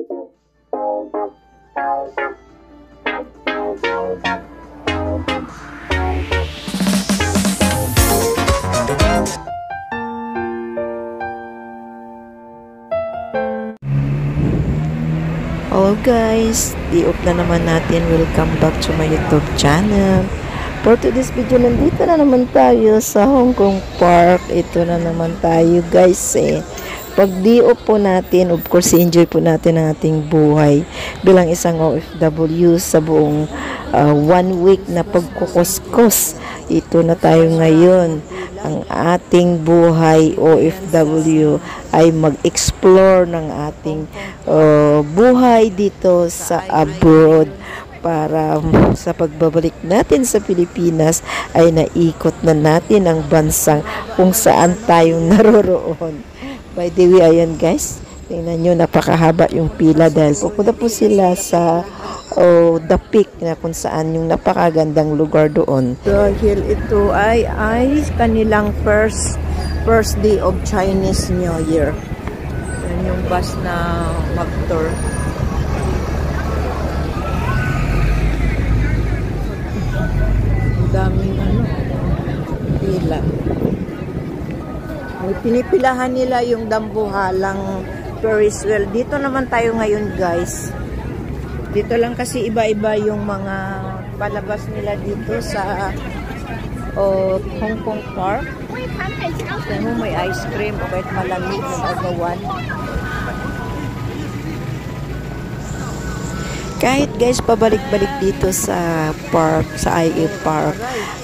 Hello guys, di-up na naman natin. Welcome back to my YouTube channel. For today's video, nandito na naman tayo sa Hong Kong Park. Ito na naman tayo guys Pag di-up po natin, of course, enjoy po natin ang ating buhay bilang isang OFW sa buong 1 week na pagkukuskos. Ito na tayo ngayon. Ang ating buhay OFW ay mag-explore ng ating buhay dito sa abroad para sa pagbabalik natin sa Pilipinas ay naikot na natin ang bansang kung saan tayo naroroon. By the way, ayan guys, tingnan nyo, napakahaba yung pila dahil pupunta po sila sa The Peak na kung saan yung napakagandang lugar doon. Dahil ito ay kanilang first day of Chinese New Year. Yan yung bus na mag-tour. Ang daming pila. Pinipilahan nila yung dambuhalang Ferris wheel. Dito naman tayo ngayon guys. Dito lang kasi iba-iba yung mga palabas nila dito sa Hong Kong Park. Tignan mo, may ice cream o kahit malamig ng agawan. Kahit guys, pabalik-balik dito sa park, sa IA Park,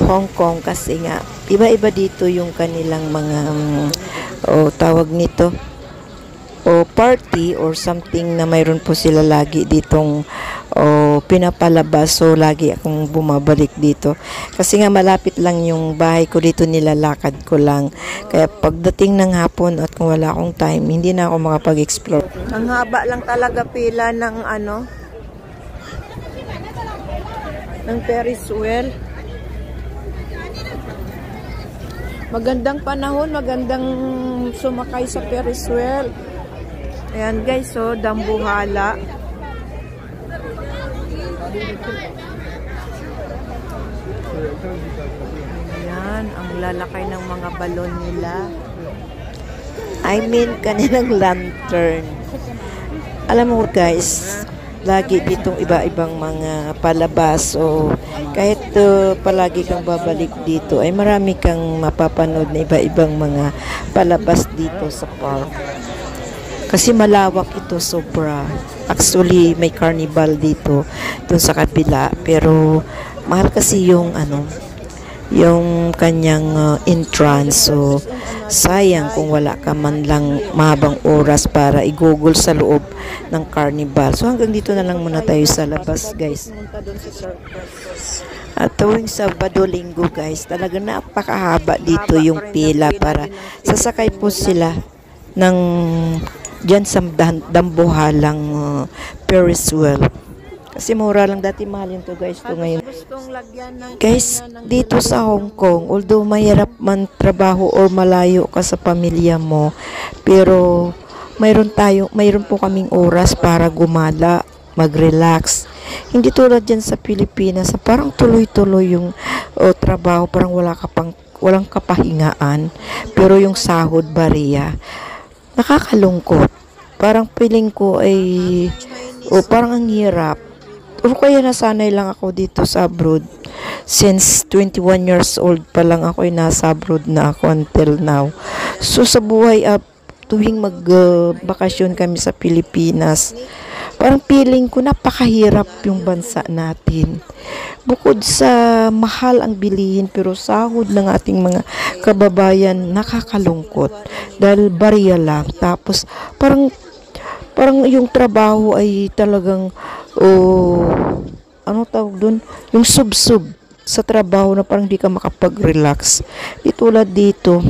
Hong Kong kasi nga, iba-iba dito yung kanilang mga tawag nito party or something na mayroon po sila lagi ditong pinapalabas. So lagi akong bumabalik dito kasi nga malapit lang yung bahay ko dito, nilalakad ko lang. Kaya pagdating ng hapon at kung wala akong time, hindi na ako makapag-explore. Ang haba lang talaga pila ng ng Ferris wheel. Magandang panahon, magandang sumakay sa Ferris wheel. Ayan guys, dambuhala. Ayan, ang lalakay ng mga balon nila. I mean, kanilang lantern. Alam mo guys, lagi ditong iba-ibang mga palabas. So, kahit palagi kang babalik dito, ay marami kang mapapanood na iba-ibang mga palabas dito sa park. Kasi malawak ito sobra. Actually, may carnival dito dun sa kabila. Pero, mahal kasi yung yung kanyang entrance. So, sayang kung wala ka man lang mahabang oras para i-google sa loob ng carnival. So, hanggang dito na lang muna tayo sa labas, guys. At tuwing Sabado, Linggo, guys, talaga napakahaba dito yung pila para sasakay po sila ng dyan sa dambuhalang Ferris wheel. Kasi mura lang, dati mahal yun to guys. To ngayon. Guys, dito sa Hong Kong, although mahirap man trabaho or malayo ka sa pamilya mo, pero mayroon po kaming oras para gumala, mag-relax. Hindi tulad dyan sa Pilipinas, parang tuloy-tuloy yung trabaho, parang walang kapahingaan, pero yung sahod bariya. Nakakalungkot. Parang feeling ko ay parang ang hirap. O kaya nasanay lang ako dito sa abroad. Since 21 years old pa lang ako ay nasa abroad na ako until now. So sa buhay tuwing magbakasyon kami sa Pilipinas, parang feeling ko napakahirap yung bansa natin. Bukod sa mahal ang bilihin, pero sahod ng ating mga kababayan nakakalungkot. Dahil barya lang. Tapos parang yung trabaho ay talagang tawag dun? Yung sub-sub sa trabaho na parang di ka makapag-relax. Di tulad dito,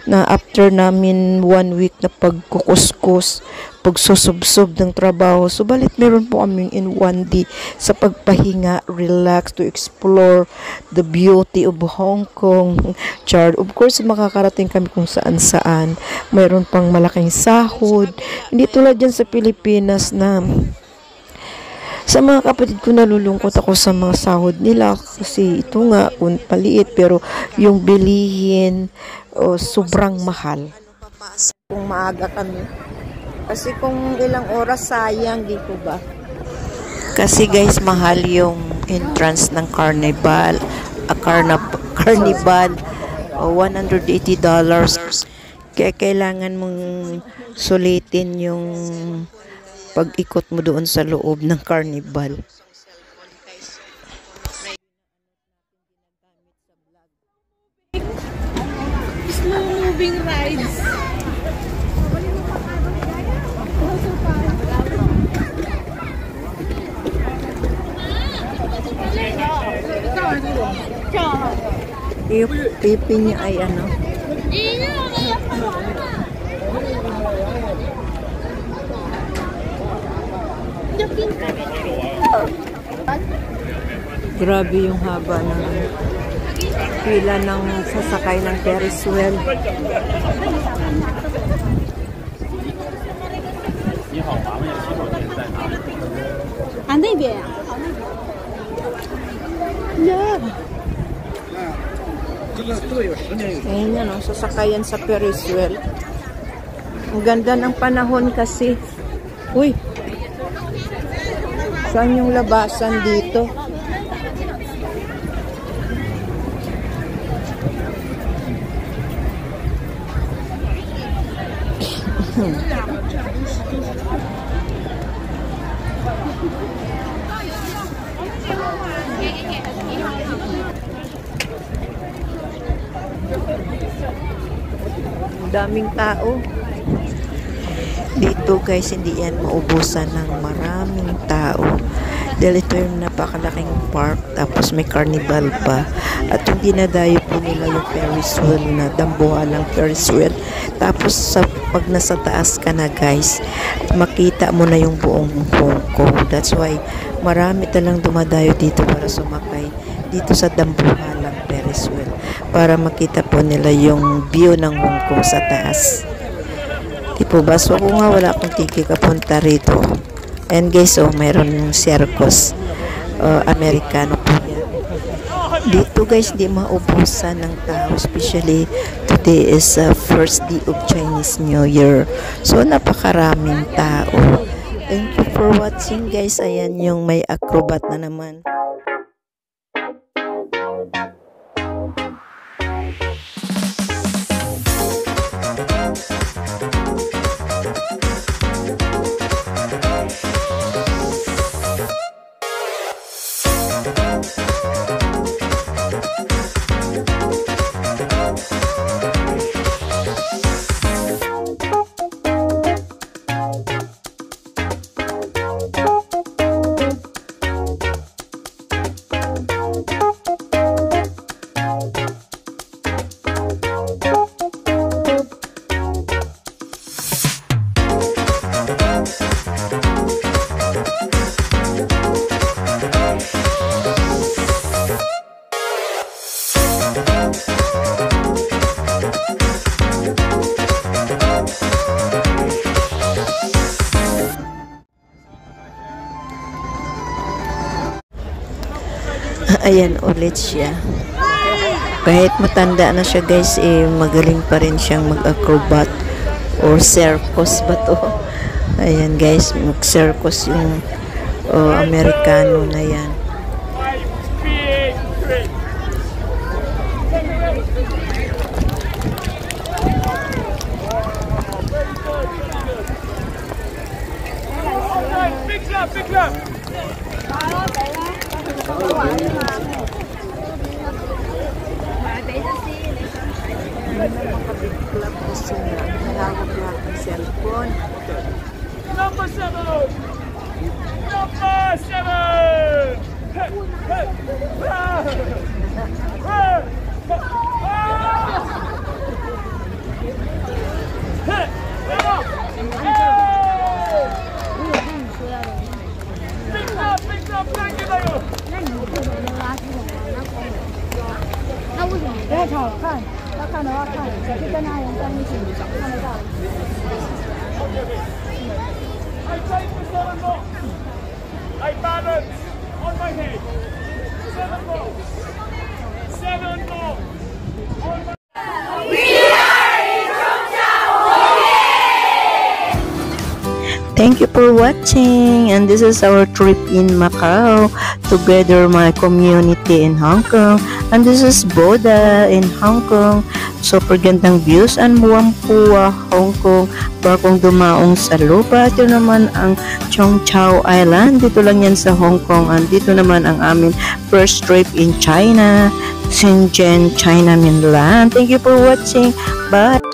na after namin 1 week na pagkukuskus, pagsusubsob ng trabaho, subalit meron po kaming in 1 day sa pagpahinga, relax, to explore the beauty of Hong Kong. Char, of course, makakarating kami kung saan-saan. Mayroon pang malaking sahod. Hindi tulad dyan sa Pilipinas na sa mga kapatid ko nalulungkot ako sa mga sahod nila kasi ito nga kung paliit pero yung bilihin sobrang mahal. Kung maaga kami. Kasi kung ilang oras sayang dito ba? Kasi guys mahal yung entrance ng carnival. Carnival $180. Kaya kailangan mong sulitin yung pag-ikot mo doon sa loob ng carnival. Slow moving rides. Yung pipi niya ay ano? Grabe yung haba ng pila ng sasakay ng Ferris wheel. Ayun yan, sasakayan sa Ferris wheel. Ang ganda ng panahon kasi. Uy! Saan yung labasan dito? Daming tao. Dito guys, hindi yan maubusan ng maraming tao. Dahil ito yung napakalaking park, tapos may carnival pa. At yung dinadayo po nila yung Ferris wheel na dambuhalang Ferris wheel. Tapos pag nasa taas ka na guys, makita mo na yung buong Hong Kong. That's why marami talang dumadayo dito para sumakay dito sa dambuhalang Ferris wheel. Para makita po nila yung view ng Hong Kong sa taas. Tipo ba? So kung nga wala akong ticket kapunta rito. And guys, mayroon yung circus. Amerikano po yan. Dito guys, di maubusan ng tao. Especially, today is first day of Chinese New Year. So, napakaraming tao. Thank you for watching guys. Ayan yung may acrobat na naman. Ayan ulit siya. Kahit matanda na siya guys, magaling pa rin siyang mag-acrobat or circus ba to? Ayan guys, mag-circus yung Amerikano na yan. Big club. Makabigklap kasi na hawak lahat ng cellphone. Number 7! Number 7! Hey! Hey! Ah! Ah! Ah! 要好看，要看的话看，就跟他人在一起看得到。I take the 7 more. I balance on my head. 7 more. 7 more. On my Thank you for watching, and this is our trip in Macau together my community in Hong Kong, and this is Boda in Hong Kong. Super gandang views and Whampoa, Hong Kong. Barkong dumaong sa lupa. Ito naman ang Cheung Chau Island. Dito lang yan sa Hong Kong, and dito naman ang amin first trip in China, Shenzhen, China mainland. Thank you for watching. Bye.